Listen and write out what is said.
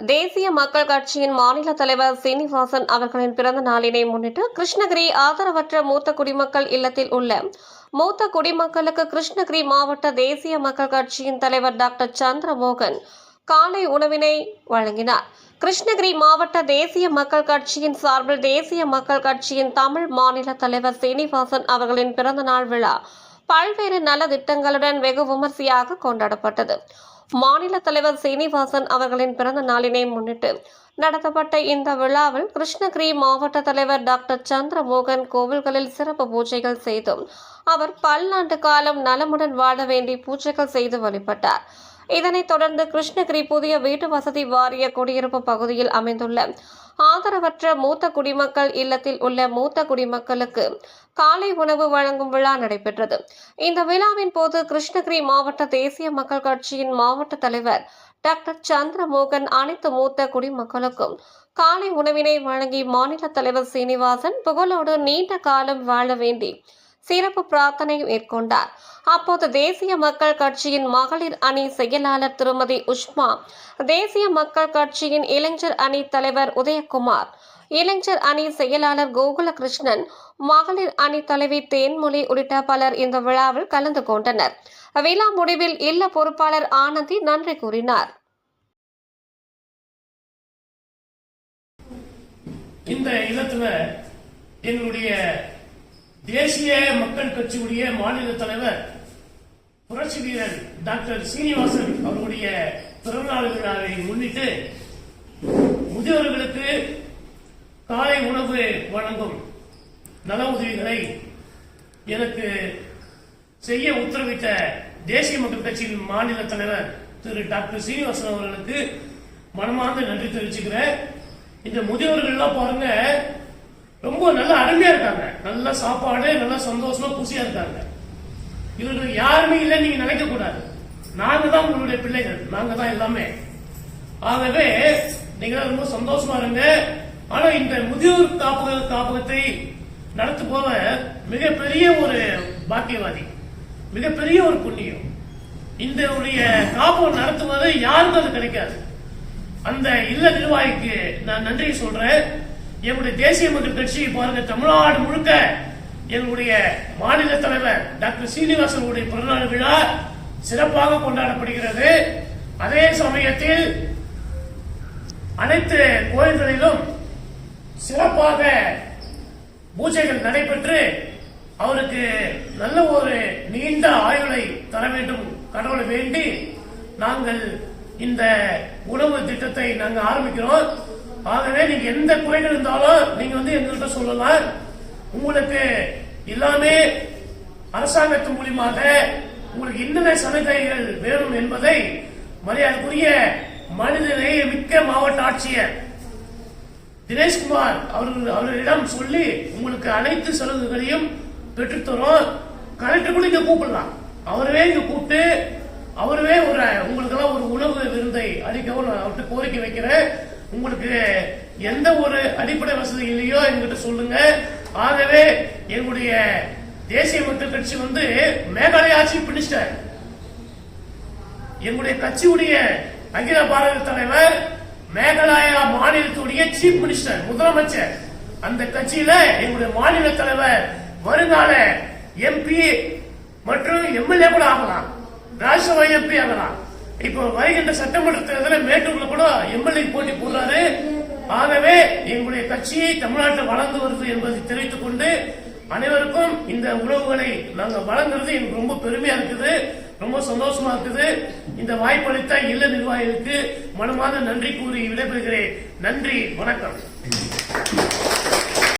தேசிய மக்கள் கட்சியின் மாநில தலைவர் சீனிவாசன் அவர்களின் பிறந்த நாளினை முன்னிட்டு கிருஷ்ணகிரி ஆதரவற்ற மூத்த குடிமக்கள் இல்லத்தில் உள்ள மூத்த குடிமக்களுக்கு கிருஷ்ணகிரி மாவட்ட தேசிய மக்கள் கட்சியின் தலைவர் டாக்டர் சந்திரமோகன் காலை உணவினை வழங்கினார். கிருஷ்ணகிரி மாவட்ட தேசிய மக்கள் கட்சியின் சார்பில் தேசிய மக்கள் கட்சியின் தமிழ் மாநில தலைவர் சீனிவாசன் அவர்களின் பிறந்த நாள் விழா பல்வேறு நல திட்டங்களுடன் வெகு விமர்சையாக கொண்டாடப்பட்டது. மாநில தலைவர் சீனிவாசன் அவர்களின் பிறந்த நாளினை முன்னிட்டு நடத்தப்பட்ட இந்த விழாவில் கிருஷ்ணகிரி மாவட்ட தலைவர் டாக்டர் சந்திரமோகன் கோவில்களில் சிறப்பு பூஜைகள் செய்தும் அவர் பல்லாண்டு காலம் நலமுடன் வாழ வேண்டி பூஜைகள் செய்து வழிபட்டார். இதனைத் தொடர்ந்து கிருஷ்ணகிரி புதிய வீட்டு வசதி வாரிய குடியிருப்பு பகுதியில் அமைந்துள்ள ஆதரவற்ற மூத்த குடிமக்கள் இல்லத்தில் உள்ள மூத்த குடிமக்களுக்கு காலை உணவு வழங்கும் விழா நடைபெற்றது. இந்த விழாவின் போது கிருஷ்ணகிரி மாவட்ட தேசிய மக்கள் கட்சியின் மாவட்ட தலைவர் டாக்டர் சந்திரமோகன் அனைத்து மூத்த குடிமக்களுக்கும் காலை உணவினை வழங்கி மாநில தலைவர் சீனிவாசன் புகழோடு நீண்ட காலம் வாழ வேண்டி சிறப்பு பிரார்த்தனை மேற்கொண்டார். அப்போது தேசிய மக்கள் கட்சியின் மகளிர் அணி செயலாளர் திருமதி உஷ்மா, தேசிய மக்கள் கட்சியின் இளைஞர் அணி தலைவர் உதயகுமார், இளைஞர் அணி செயலாளர் கோகுலகிருஷ்ணன், மகளிர் அணி தலைவி தேன்மொழி உள்ளிட்ட பலர் இந்த விழாவில் கலந்து கொண்டனர். விழா முடிவில் இல்ல பொறுப்பாளர் ஆனந்தி நன்றி கூறினார். இந்த இல்லத்துல எங்களுடைய தேசிய மக்கள் கட்சியுடைய மாநில தலைவர் புரட்சி வீரர் டாக்டர் சீனிவாசன் அவருடைய பிறந்தநாள் விழாவை முன்னிட்டு முதியோர்களுக்கு காலை உணவு வழங்கும் நல உதவிகளை எனக்கு செய்ய உத்தரவிட்ட தேசிய மக்கள் கட்சியின் மாநில தலைவர் திரு டாக்டர் சீனிவாசன் அவர்களுக்கு மனமார்ந்த நன்றி தெரிவிச்சுக்கிறேன். இந்த முதியோர்கள் எல்லாம் பாருங்க, ரொம்ப நல்ல அருமையா இருக்காங்க, நல்ல சாப்பாடு, நல்ல சந்தோஷமா குசியா இருக்காங்க. இவர்கள் யாருமே இல்லைன்னு நீங்க நினைக்க கூடாது. நாங்க தான் உங்களுடைய பிள்ளைகள், நாங்க தான் எல்லாமே. ஆகவே நீங்க ரொம்ப சந்தோஷமா இருங்க. ஆனா இந்த முதியோர் காப்பகத்தை நடத்துபவர் மிகப்பெரிய ஒரு பாக்கியவாதி, மிகப்பெரிய ஒரு புண்ணியம். இந்த காப்பகம் நடத்துவது யாருக்கும் அது கிடைக்காது. அந்த இல்ல நிர்வாகிக்கு நான் நன்றி சொல்றேன். எங்களுடைய தேசிய மக்கள் கட்சி பாருங்க, தமிழ்நாடு முழுக்க எங்களுடைய மாநில தலைவர் டாக்டர் சீனிவாசனுடைய பிறந்தநாள் விழா சிறப்பாக கொண்டாடப்படுகிறது. அதே சமயத்தில் அனைத்து கோயில்களிலும் சிறப்பாக பூஜைகள் நடைபெற்று அவருக்கு நல்ல ஒரு நீண்ட ஆயுளை தர வேண்டும் கடவுளை வேண்டி நாங்கள் இந்த உணவு திட்டத்தை நாங்கள் ஆரம்பிக்கிறோம். ஆகவே நீங்க எந்த குறைகள் இருந்தாலும் நீங்க எங்கள்கிட்ட சொல்லலாம். உங்களுக்கு எல்லாமே அரசாங்கத்தின் மூலியமாக உங்களுக்கு என்னென்ன சலுகைகள் வேணும் என்பதை மரியாதைக்குரிய மனிதநேய மிக்க மாவட்ட ஆட்சியர் தினேஷ்குமார் அவர்களிடம் சொல்லி உங்களுக்கு அனைத்து சலுகைகளையும் பெற்றுத்தரும். கலெக்டர் கூட இங்க கூப்பிடலாம், அவரவே இங்க கூப்பிட்டு அவரவே உங்களுக்கெல்லாம் ஒரு உணவு விருந்தை அளிக்கவும் அவர்கிட்ட கோரிக்கை வைக்கிறேன். உங்களுக்கு எந்த ஒரு அடிப்படை வசதி இல்லையோ என்கிட்ட சொல்லுங்க. ஆகவே எங்களுடைய தேசிய மக்கள் கட்சி மேகாலய ஆட்சி பிடிச்சிட்டார். எங்களுடைய கட்சியுடைய அகில பாரத தலைவர் மேகாலயா மாநிலத்துடைய சீஃப் மினிஸ்டர், முதலமைச்சர். அந்த கட்சியில எங்களுடைய மாநில தலைவர் வருங்கால எம்பி மற்றும் எம்எல்ஏ கூட ஆகலாம், ராஜ்யசபா எம்பி ஆகலாம். இப்போ வருகின்ற சட்டமன்ற தேர்தலில் மேட்டூர்ல கூட எம்எல்ஏ போட்டி போடுறாரு. ஆகவே எங்களுடைய கட்சி தமிழ்நாட்டில் வளர்ந்து வருது என்பதை தெரிவித்துக் கொண்டு அனைவருக்கும் இந்த உணவுகளை நாங்கள் வழங்குறது எனக்கு ரொம்ப பெருமையா இருக்குது, ரொம்ப சந்தோஷமா இருக்குது. இந்த வாய்ப்பளித்த இல்ல நிர்வாகிகளுக்கு மனமார்ந்த நன்றி கூறி விடைபெறுகிறேன். நன்றி, வணக்கம்.